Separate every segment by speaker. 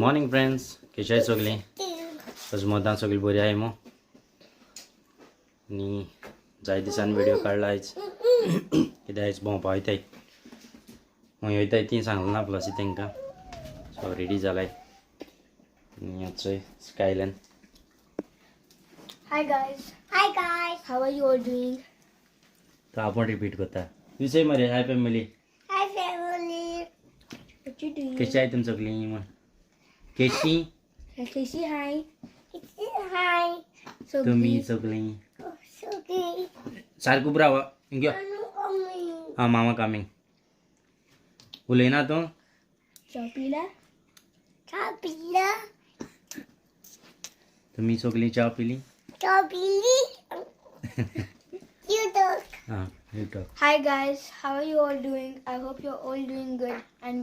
Speaker 1: Morning friends, कशी आहे सगळी? मोदान सगळी बरी आहे मग. आणि जाय दिसान व्हिडिओ काढला आहेच कित्याक आयज भोंवपा वयताय. खंय वयताय ती सांगलें ना प्लसी तांकां. सो रेडी जालाय आनी आजचो स्कायलान.
Speaker 2: Hi guys. Hi guys. How are you all doing?
Speaker 1: तो आपण रिपीट करता. तू से मरे hi family.
Speaker 2: Hi family. What you doing?
Speaker 1: कशी आहे तुम सगळी मग? कशी
Speaker 2: Casey, hi. Hi. So
Speaker 1: तुम्ही सगळी?
Speaker 2: okay.
Speaker 1: सारखं ब्रावा इंग्यो. हां मामा कमिंग. उलयना तूं?
Speaker 2: Chapila. Chapila.
Speaker 1: तुम्ही सगळी च्या पिली?
Speaker 2: Chapili. You talk.
Speaker 1: हां you talk.
Speaker 2: Hi guys. How are you all doing? I hope you're all doing good, and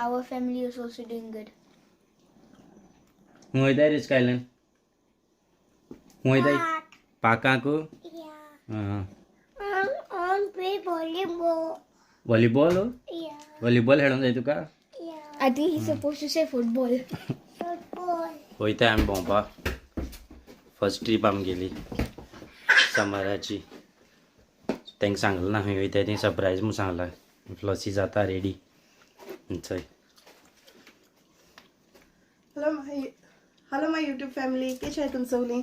Speaker 2: our family is also doing good.
Speaker 1: हूं वयताय रे स्कायलान? हूं वयताय? पाकाक?
Speaker 2: Yeah.
Speaker 1: हां.
Speaker 2: On play volleyball.
Speaker 1: Volleyball?
Speaker 2: Yeah.
Speaker 1: Volleyball खेळूंक जाय तुका?
Speaker 2: Yeah. I think he's supposed to say football. Football.
Speaker 1: वयताय आमी भोंवपाक. First trip आमी गेली समराची. तांकां सांगलें ना खंय वयताय तें सरप्रायज म्हूण सांगलां. फ्लॉसी जाता रेडी चल.
Speaker 3: हॅलो माय यूट्यूब फॅमिली, कशी आहे तुम सगळी?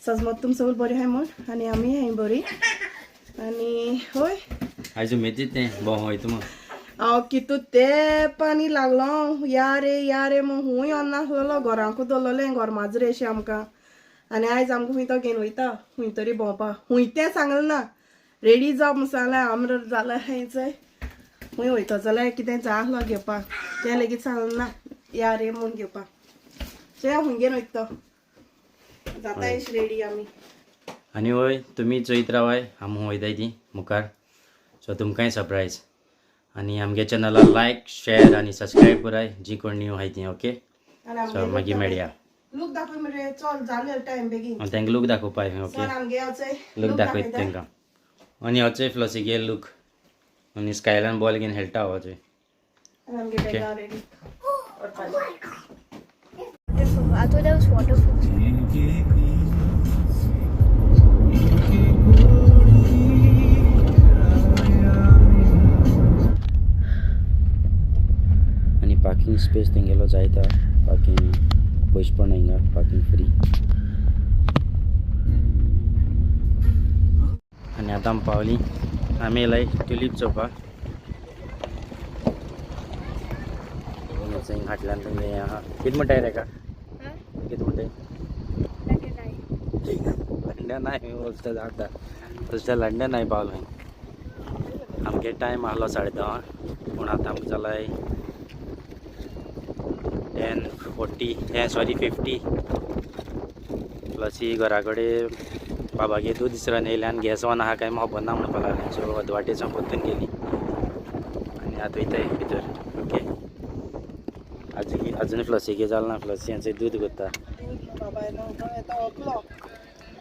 Speaker 3: सजमत तुम सगळी बरी आहे म्हूण आनी आमी हाय बरी. आनी होय
Speaker 1: आयज उमेदीत तें भोंव वयता मग.
Speaker 3: हांव कितू तेंपानी लागलो या रे म्हूण हूंय अन्नासलो घरांकूच दवरलें घर माजरे अशें आमकां. आनी आयज आमकां खंय तो घेवन वयता खंय तरी भोंवपाक. हूंय तें सांगलें ना रेडी जाव म्हूण सांगलें. आमर जालें हेंचय खंय वयता जाल्यार कितें जाय आसलो घेवपाक तें लेगीत सांगलें ना या रे म्हूण घेवपाक. सो या हुंगेर वयता जाता एश रेडी आमी.
Speaker 1: आनी वय तुमी चोयत रावाय आमी वयताय ती मुखार. सो तुमकांय सरप्रायज. आनी आमगे चॅनला लायक शेअर आनी सबस्क्रायब कराय जी कोण न्यू आहाय ती. ओके सो मागीर मेळया.
Speaker 3: लूक दाखय मरे चल जालें टायम बेगीन.
Speaker 1: तांकां लूक दाखोवपाय. ओके
Speaker 3: सर आमगे वचय
Speaker 1: लूक दाखयत तांकां. आनी होचोय फ्लॉसीगे लूक. आनी स्कायलान बॉल घेवन खेळटा होचोय.
Speaker 3: आमगे बेगा ready.
Speaker 2: I thought that was waterfalls.
Speaker 1: आनी पार्किंग स्पेस तेंगेलो जायता. पार्किंग पयशे पण हिंगा पार्किंग फ्री. आनी आतां आमी पावली. आमी येयलाय ट्युलीप चोवपाक. हाटल्यान तुमगे हें आहा. कितें म्हणटाय रेका? कितें म्हणटाय? लंडन आय वचता जाता. तशें लंडन आय पावलो. आमगे टायम आहलो 10:30 पूण आतां आमकां जालाय 10:50 प्लस ही घरा कडेन बाबागे दूद इसरान येयलें आनी गॅस ऑन आहा काय खबर ना म्हणपाक लागलें. सो अदवाटेच्यान परतून गेली आनी आतां वयताय भितर. ओके अजून फ्लसीगे जालें ना. फ्लसी हांचें दूद करता.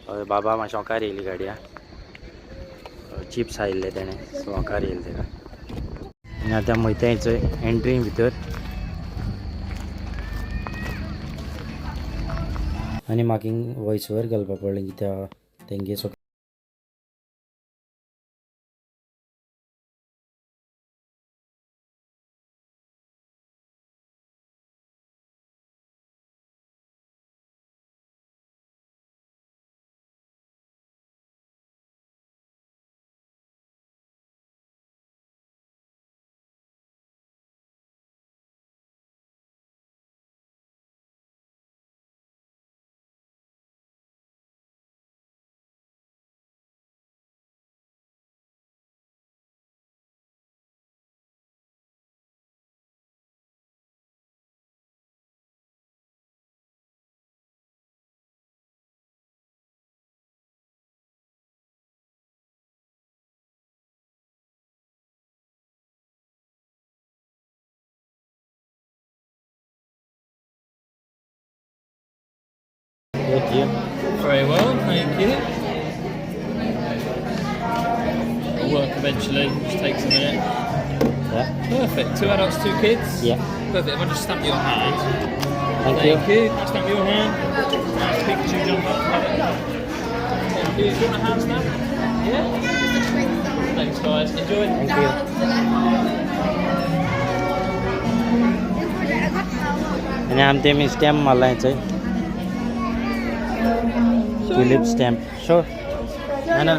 Speaker 1: हय बाबा मातशें ओंकार येयली गाडया. चिप्स आयिल्ले तेणें सो ओंकार येयलें तेका. आनी आतां वयता थंय एंट्री भितर. आनी म्हाका वॉयस ओवर घालपाक पडलें कित्याक तेंगे सो
Speaker 4: Very well, thank you. It'll work eventually, just takes a minute.
Speaker 1: Yeah.
Speaker 4: Perfect. 2 adults, 2 kids.
Speaker 1: Yeah.
Speaker 4: Perfect. If I just stamp your hand.
Speaker 1: Thank
Speaker 4: Thank
Speaker 1: you.
Speaker 4: you. Stamp your hand. Nice Pikachu jumper. Thank you. Do you want a hand stamp? Yeah. Thanks, guys. Enjoy.
Speaker 1: Thank you. आणि आमचे मी stamp मारलायचं आहे tulip stamp show है ना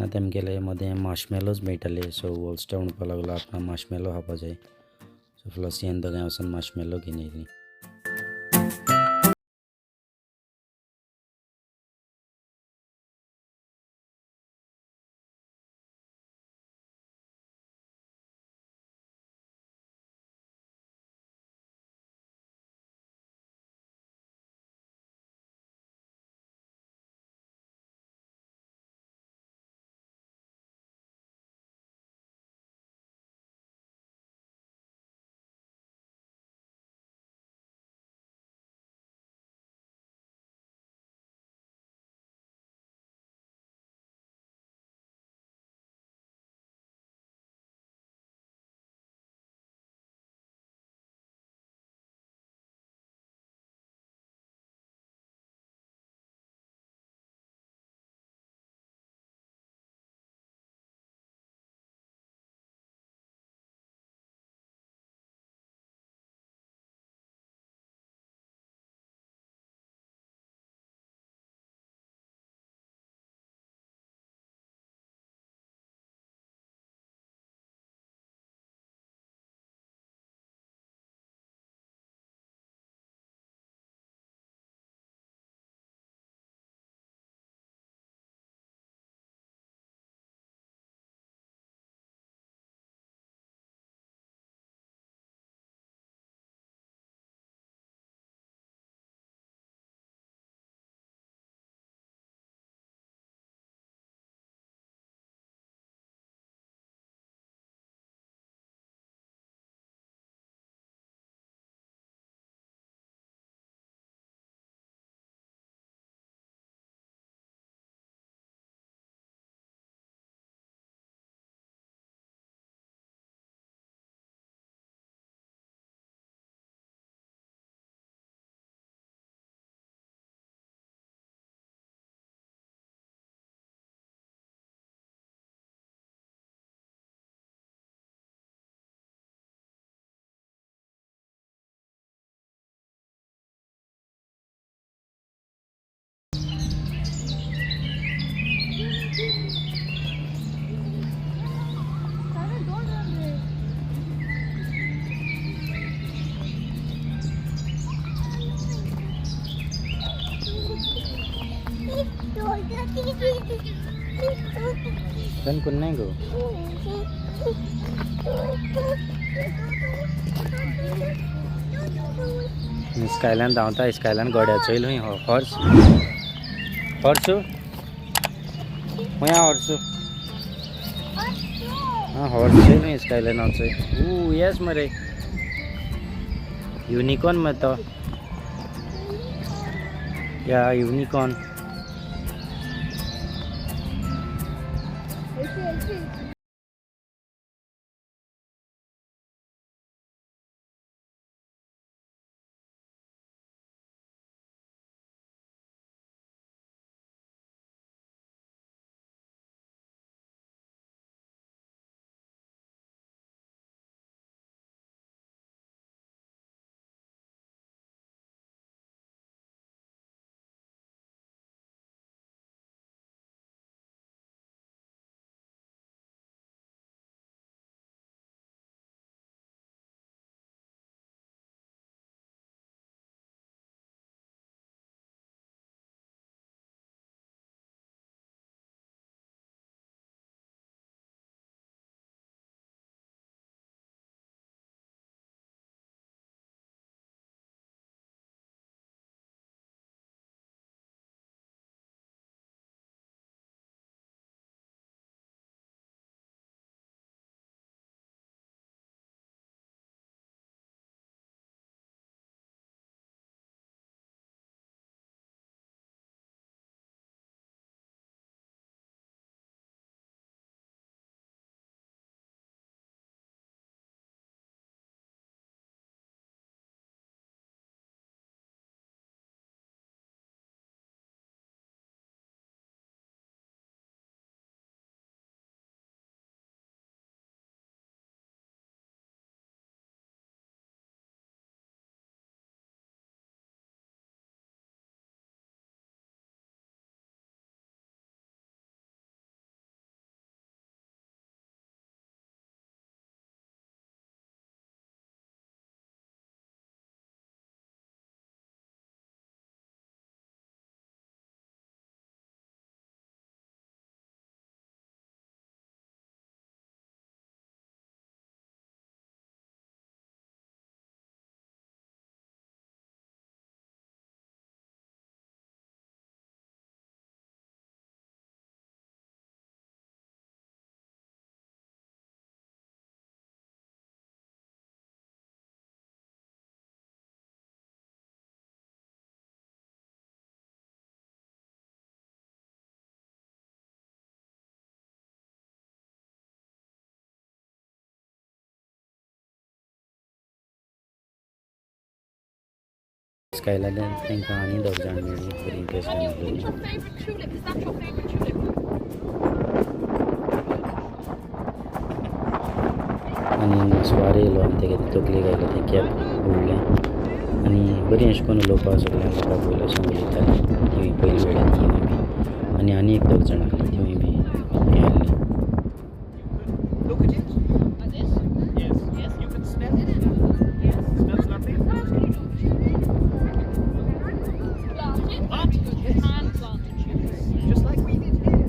Speaker 1: तेन्ना तेमगेले मदें marshmallows मेळटाले सो वॉल्स्टर म्हणपाक लागलो आपणाक मार्शमेलो खावपा जाय सो फ्लॉसी दोगांय वचून मार्शमेलो घेवन येयलीं पण कोण नाही गो स्कायलान धांवता स्कायलान गोड्या चोयल हूंय हॉर्स हॉर्सू हूंय हॉर्सू हाँ हॉर्स चोयल हूंय स्कायलान वचोय येस मरे युनिकॉर्न मरे तो या युनिकॉर्न स्कायला तांकां आनी दोग जाण मेळ्ळी बरी इंट्रस्ट जाली
Speaker 5: Favourite tulip? Is that your favourite tulip?
Speaker 1: आनी सुवार येयलो आनी तेगे तकलेक आयलो तें कॅप उडलें आनी बरी अशें करून उलोवपा सगळ्या लोकांक पयलो अशें उलयताली ती पयली वेळार ती बी आनी एक दोग जाण आहली ती बी मेळ्ळी
Speaker 4: Look at it.
Speaker 5: Like this?
Speaker 4: Yes. Yes. You can smell it. Smells lovely.
Speaker 5: Planted?
Speaker 4: Planted.
Speaker 5: Hand planted tulips.
Speaker 4: Just like we did here.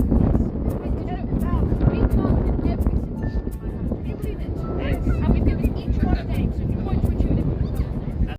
Speaker 5: And we've given each one a name. So if you point to a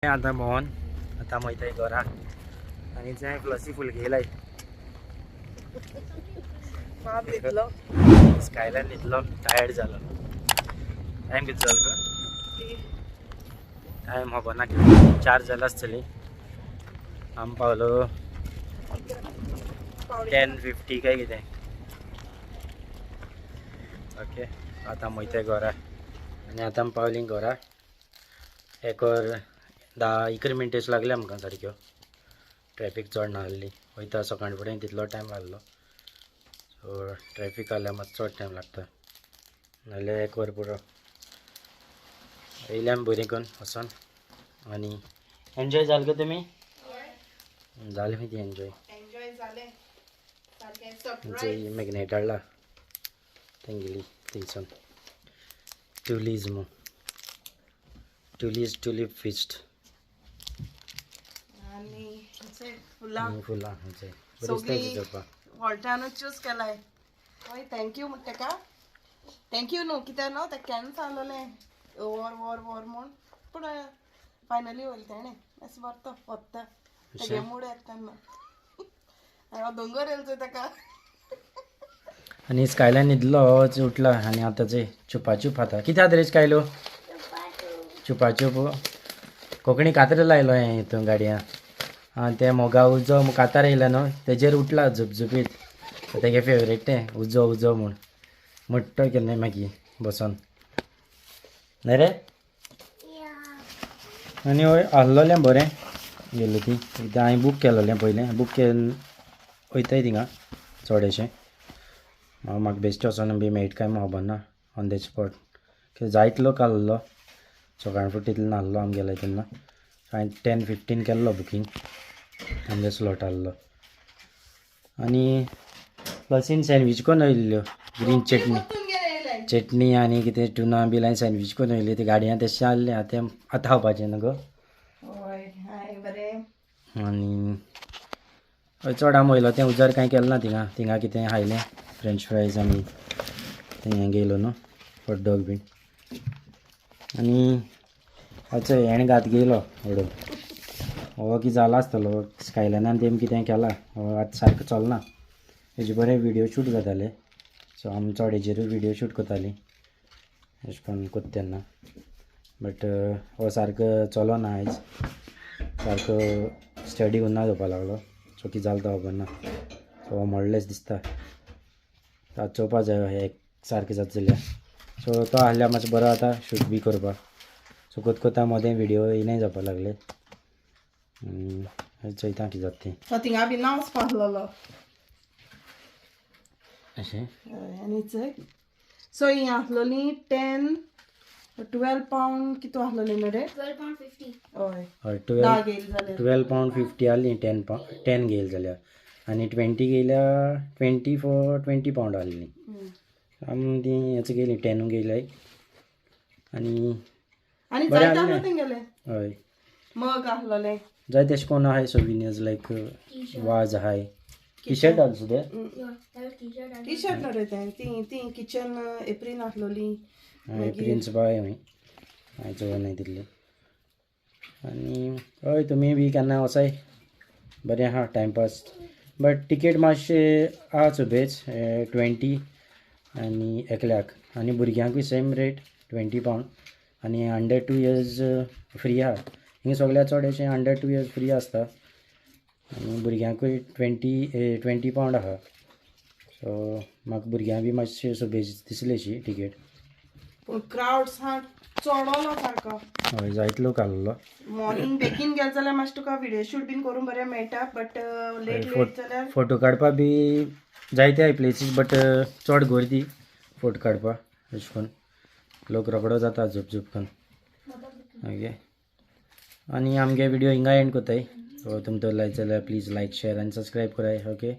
Speaker 1: आता मोहन आता वयताय घरा आनी थंय फ्लसी फूल घेयलाय
Speaker 3: बाप घेतलो
Speaker 1: स्कायलान न्हिदलो tired जालो time किती जालो गो टायम खबर ना 4 जालां आसतली आमी पावलो 10:50 काय कितें ओके आतां वयताय घरा आनी आतां आमी पावलीं घरा एक 10-11 मिनटेच लागले आमकां सारक्यो ट्रॅफिक चड ना आसली वयता सकाळी फुडें तितलो टायम लागलो सो ट्रॅफिक आसल्यार मातसो चड टायम लागता नाजाल्यार 1 वर पुरो येयले आमी बरी करून वचोन आनी एन्जॉय जाल गो तुमी जालें माहिती एन्जॉय
Speaker 3: जालें सारकें
Speaker 1: थंयची मॅग्नेट हाडला तेंगेली थंयसून ट्युलीप फिस्ट
Speaker 3: आनी फुलां
Speaker 1: फुलां थंयचें बरें दिसता चोवपाक
Speaker 3: हॉल्टानूच चूज केलाय हय थँक्यू म्हणटा ताका थँक्यू न्हू कित्याक न्हू तें केन्ना सांगलेलें वर म्हूण पूण फायनली वयलें तेणें अशें व्हरता वत्ता तेगे मूड येता तेन्ना हांव दोंगर येयलो चोय ताका
Speaker 1: आनी स्कायलान न्हिदलो उठला आनी आतां चोय चुपाचूप खाता कितें खाता रे स्कायलो चुपाचूप कोंकणी कातर लायलो हें हितून गाडयां आनी तें मोगा उजो कातार येयला न्हू तेजेर उठला झुपझुपीत तेगे फेवरेट तें उजो म्हूण म्हणटा केन्नाय मागीर बसोन न्ही रे आनी हय आहलोलें बरें गेलो ती एकदां हांवें बूक केलोलें पयलें बूक केन्न वयताय थिंगा चोडेशें म्हाका बेश्टें वचोन बी मेळटा काय खबर ना ऑन द स्पॉट जायत लोक आहलो सकाळ फुडें तितलो नासलो आमी गेले तेन्ना हांवें 10:15 केल्लो बुकींग आमगे स्लॉट आहलो आनी प्लसीन सँडवीच करून येयल्ल्यो ग्रीन चटणी आनी कितें टुना बी लायन सँडवीच करून येयल्ली ती गाडयां तशें आहलें आतां खावपाचें न्हू गो
Speaker 3: हय हांवें बरें
Speaker 1: आनी हय चड आमी वयलो तें उजार कांय केलें ना थिंगा कितें खायलें फ्रेंच फ्रायज आमी थंय गेलो न्हू हॉटडॉग बीन आनी हयचो हेणें घात घेयलो हडो हो कितें जाला आसतलो स्कायलानान तेमी कितें केलां हो आतां सारको चलना हेजे बरें विडियो शूट जाताले सो आमी चड हेजेरूच विडियो शूट करतालीं अशें करून कोत्ता तेन्ना बट हो सारको चलोना आयज सारको स्टडी उरना जावपा लागलो सो कितें जालें तो खबर ना सो हो मोडलेंच दिसता आतां चोवपा जाय हे सारकें जाता जाल्यार सो तो आहल्यार मातसो बरो जाता शूट बी करपाक सो कोत्ता मोदें विडियो येयनाय जावपा लागले चोयता कितें जाता तें
Speaker 3: तो थिंगा बी ना वचपा आहलोलो
Speaker 1: अशें
Speaker 3: आनी चोय सो ही आहलोली 12 पावंड कितू आहलोली न्हू रे
Speaker 2: £12.50
Speaker 3: हय
Speaker 1: हय
Speaker 3: 10 घेयली जाल्यार
Speaker 1: £12.50 आहली 10 घेयली जाल्यार आनी 20 गेल्यार 20 पावंड आहली आमी ती हेच गेली 10 गेल्याय आनी
Speaker 3: आनी
Speaker 1: बरें
Speaker 3: जायत
Speaker 1: आहलें
Speaker 3: आहलो तेंगेले
Speaker 1: हय
Speaker 3: मग आहलोले
Speaker 1: जाय तेशें कोन्न आहाय सोविनियर्स लायक वाज आहाय T shirt also they
Speaker 3: T shirt न्हू रे तें ती किचन एप्रीन आहलोली
Speaker 1: प्रिन्स बाय हांवें चोवनाय तितली आनी हय तुमी बी केन्ना वचाय बरें आहा टायमपास बट टिकेट मातशें आहा चोबेज 20 आनी एकल्याक आनी भुरग्यांकूय सेम रेट 20 पावंड आनी अंडर 2 इयर्स फ्री आहा हिंगा सगळ्या चड अशें अंडर 2 इयर्स फ्री आसता आनी भुरग्यांकूय 20 पावंड आहा सो म्हाका भुरग्यां बी मातशें सोबेज दिसली अशी टिकेट
Speaker 3: पूण क्रावड्स हा चोडलो सारको
Speaker 1: हय जायत लोक आहलो
Speaker 3: मॉर्निंग बेगीन गेल जाल्यार मातशें तुका विडियो शूट बीन करून बरें मेळटा बट लेट जाल्यार
Speaker 1: फोटो काडपा बी जायते आहाय प्लेसीस बट चड गर्दी फोटो काडपा अशें करून लोक रोकडो जाता झुप करून ओके आनी आमगे विडियो हिंगा एंड कोताय सो तुमकां लायक जाल्यार प्लीज लायक शेअर आनी सबस्क्रायब कराय ओके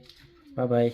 Speaker 1: बाय